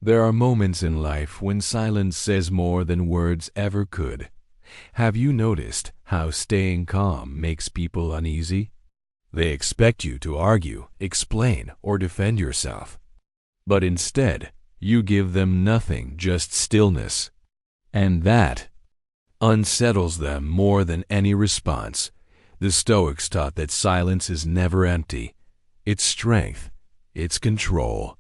There are moments in life when silence says more than words ever could. Have you noticed how staying calm makes people uneasy? They expect you to argue, explain, or defend yourself. But instead, you give them nothing, just stillness. And that unsettles them more than any response. The Stoics taught that silence is never empty. It's strength, it's control,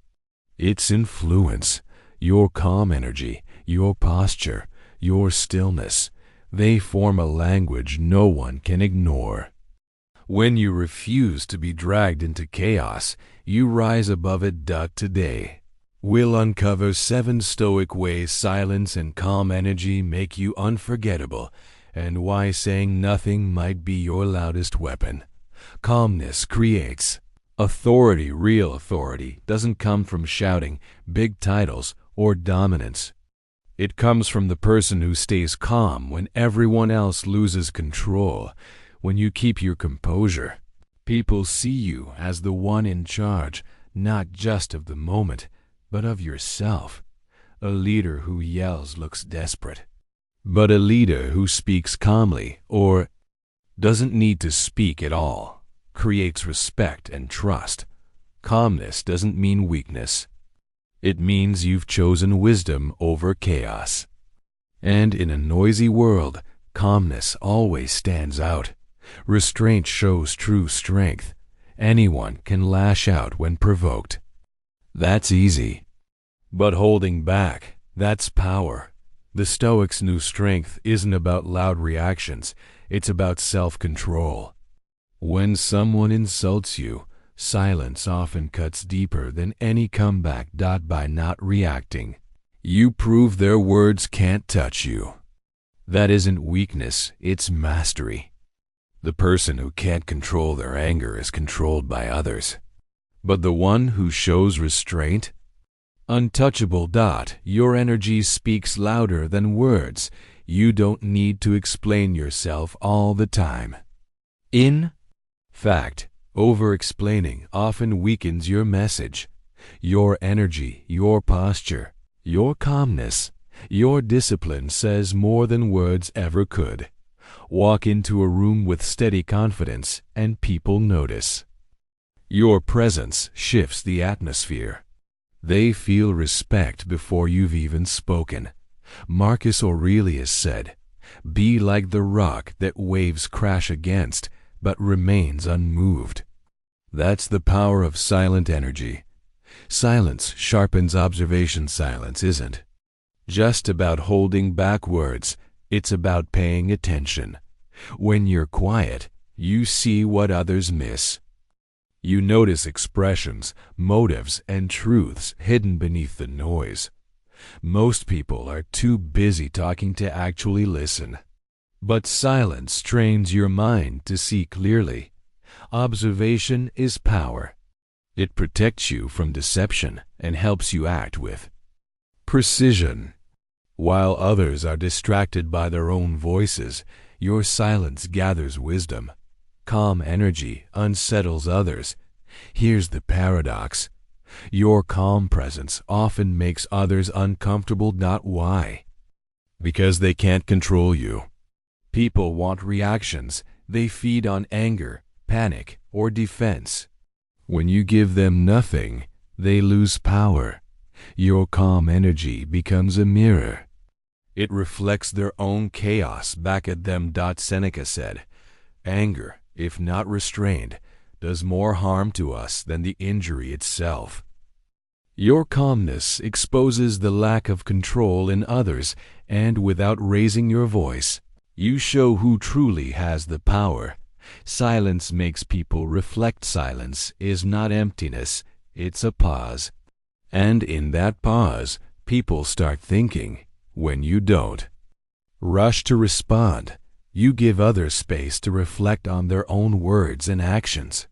it's influence. Your calm energy, your posture, your stillness, they form a language no one can ignore. When you refuse to be dragged into chaos, you rise above it. Today, we'll uncover 7 Stoic ways silence and calm energy make you unforgettable, and why saying nothing might be your loudest weapon. Calmness creates authority. Real authority doesn't come from shouting, big titles, or dominance. It comes from the person who stays calm when everyone else loses control. When you keep your composure, people see you as the one in charge, not just of the moment, but of yourself. A leader who yells looks desperate. But a leader who speaks calmly, or doesn't need to speak at all, creates respect and trust. Calmness doesn't mean weakness. It means you've chosen wisdom over chaos. And in a noisy world, calmness always stands out. Restraint shows true strength. Anyone can lash out when provoked. That's easy. But holding back, that's power. The Stoics knew strength isn't about loud reactions, it's about self-control. When someone insults you, silence often cuts deeper than any comeback. By not reacting, you prove their words can't touch you. That isn't weakness, it's mastery. The person who can't control their anger is controlled by others. But the one who shows restraint? Untouchable. Your energy speaks louder than words. You don't need to explain yourself all the time. In fact, over-explaining often weakens your message. Your energy, your posture, your calmness, your discipline says more than words ever could. Walk into a room with steady confidence and people notice. Your presence shifts the atmosphere. They feel respect before you've even spoken. Marcus Aurelius said, "Be like the rock that waves crash against, but remains unmoved." That's the power of silent energy. Silence sharpens observation. Silence isn't just about holding back words, it's about paying attention. When you're quiet, you see what others miss. You notice expressions, motives, and truths hidden beneath the noise. Most people are too busy talking to actually listen. But silence trains your mind to see clearly. Observation is power. It protects you from deception and helps you act with precision. While others are distracted by their own voices, your silence gathers wisdom. Calm energy unsettles others. Here's the paradox. Your calm presence often makes others uncomfortable. Why? Because they can't control you. People want reactions. They feed on anger, panic, or defense. When you give them nothing, they lose power. Your calm energy becomes a mirror. It reflects their own chaos back at them. Seneca said, "Anger, if not restrained, does more harm to us than the injury itself." Your calmness exposes the lack of control in others, and without raising your voice, you show who truly has the power. Silence makes people reflect. Silence is not emptiness, it's a pause. And in that pause, people start thinking. When you don't rush to respond, you give others space to reflect on their own words and actions.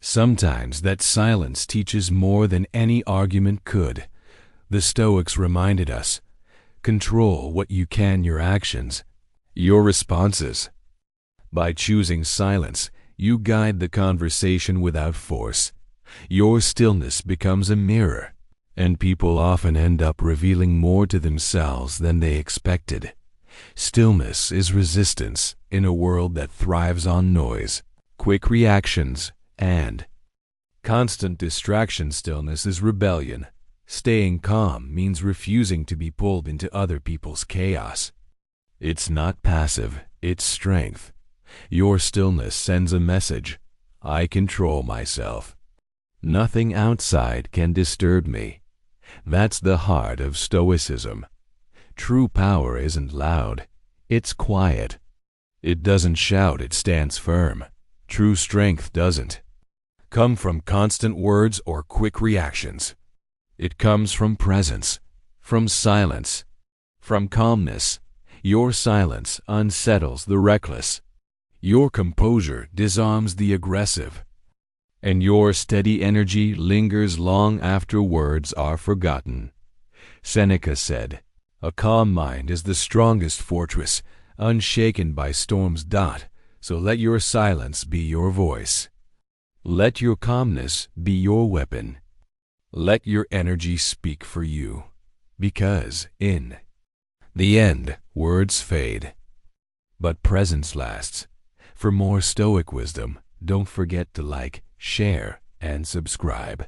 Sometimes that silence teaches more than any argument could. The Stoics reminded us, control what you can, your actions, your responses. By choosing silence, you guide the conversation without force. Your stillness becomes a mirror. and people often end up revealing more to themselves than they expected. Stillness is resistance in a world that thrives on noise, quick reactions, and constant distraction. Stillness is rebellion. Staying calm means refusing to be pulled into other people's chaos. It's not passive, it's strength. Your stillness sends a message. I control myself. Nothing outside can disturb me. That's the heart of Stoicism. True power isn't loud, it's quiet. It doesn't shout, it stands firm. True strength doesn't come from constant words or quick reactions. It comes from presence, from silence, from calmness. Your silence unsettles the reckless. Your composure disarms the aggressive. And your steady energy lingers long after words are forgotten. Seneca said, "A calm mind is the strongest fortress, unshaken by storms." So let your silence be your voice. Let your calmness be your weapon. Let your energy speak for you. Because in the end, words fade, but presence lasts. For more Stoic wisdom, don't forget to like, share, and subscribe.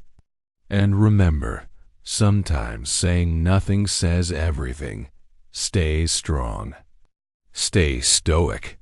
And remember, sometimes saying nothing says everything. Stay strong. Stay stoic.